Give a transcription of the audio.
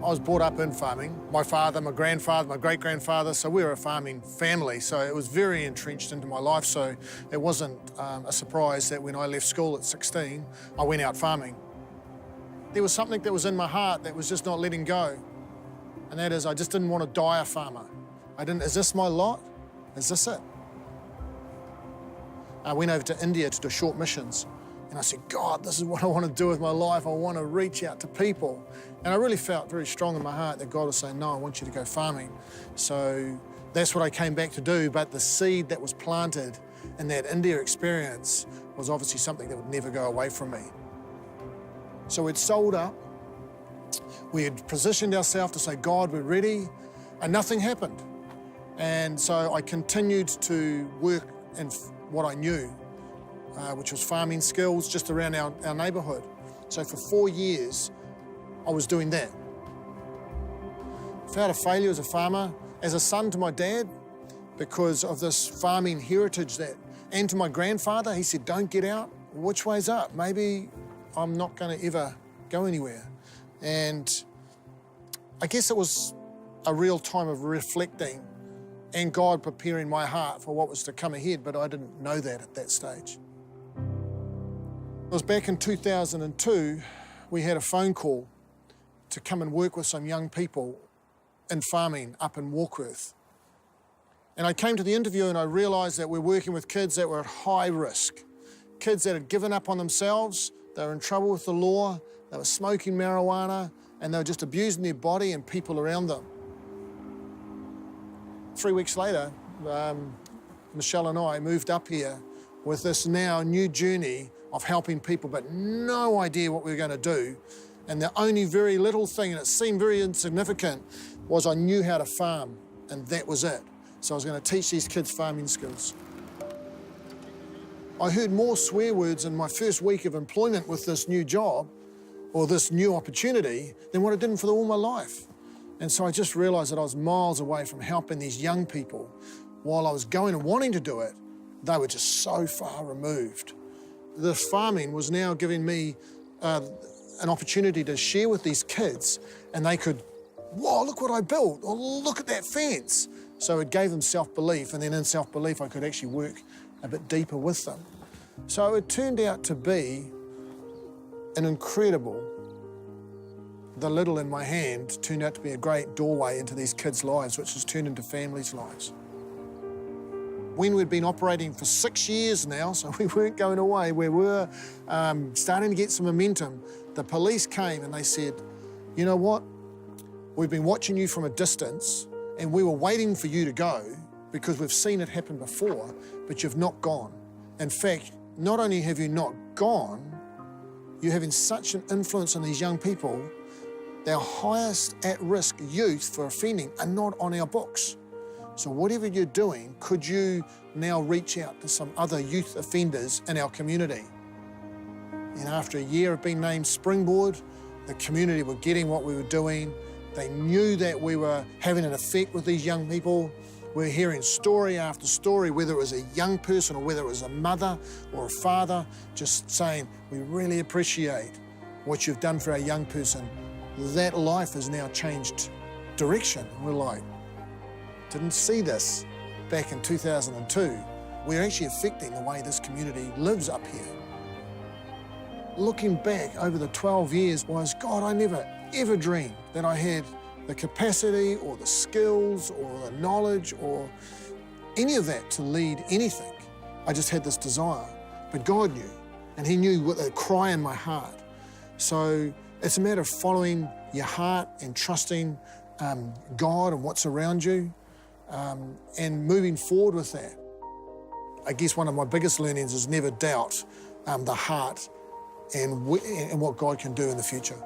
I was brought up in farming. My father, my grandfather, my great-grandfather, so we were a farming family, so it was very entrenched into my life, so it wasn't a surprise that when I left school at 16, I went out farming. There was something that was in my heart that was just not letting go, and that is I just didn't want to die a farmer. Is this my lot? Is this it? I went over to India to do short missions, and I said, God, this is what I want to do with my life. I want to reach out to people. And I really felt very strong in my heart that God was saying, no, I want you to go farming. So that's what I came back to do, but the seed that was planted in that India experience was obviously something that would never go away from me. So we'd sold up, we had positioned ourselves to say, God, we're ready, and nothing happened. And so I continued to work in what I knew, which was farming skills just around our neighbourhood. So for 4 years, I was doing that. Felt a failure as a farmer, as a son to my dad, because of this farming heritage and to my grandfather, he said, don't get out. Which way's up? Maybe I'm not going to ever go anywhere. And I guess it was a real time of reflecting and God preparing my heart for what was to come ahead, but I didn't know that at that stage. It was back in 2002, we had a phone call to come and work with some young people in farming up in Warkworth. And I came to the interview and I realised that we're working with kids that were at high risk, kids that had given up on themselves, they were in trouble with the law, they were smoking marijuana, and they were just abusing their body and people around them. 3 weeks later, Michelle and I moved up here with this now new journey of helping people, but no idea what we were going to do. And the only very little thing, and it seemed very insignificant, was I knew how to farm, and that was it. So I was going to teach these kids farming skills. I heard more swear words in my first week of employment with this new job, or this new opportunity, than what I did for all my life. And so I just realised that I was miles away from helping these young people. While I was going and wanting to do it, they were just so far removed. This farming was now giving me an opportunity to share with these kids, and they could, whoa, look what I built, or look at that fence. So it gave them self-belief, and then in self-belief I could actually work a bit deeper with them. So it turned out to be an incredible, the little in my hand turned out to be a great doorway into these kids' lives, which has turned into families' lives. When we'd been operating for 6 years now, so we weren't going away, we were starting to get some momentum, the police came and they said, you know what, we've been watching you from a distance and we were waiting for you to go because we've seen it happen before, but you've not gone. In fact, not only have you not gone, you're having such an influence on these young people. Our highest at-risk youth for offending are not on our books. So whatever you're doing, could you now reach out to some other youth offenders in our community? And after a year of being named Springboard, the community were getting what we were doing. They knew that we were having an effect with these young people. We're hearing story after story, whether it was a young person or whether it was a mother or a father, just saying, we really appreciate what you've done for our young person. That life has now changed direction. We're like, didn't see this back in 2002. We're actually affecting the way this community lives up here. Looking back over the 12 years was, God, I never ever dreamed that I had the capacity or the skills or the knowledge or any of that to lead anything. I just had this desire, but God knew, and He knew what the cry in my heart. So it's a matter of following your heart and trusting God and what's around you and moving forward with that. I guess one of my biggest learnings is never doubt the heart and what God can do in the future.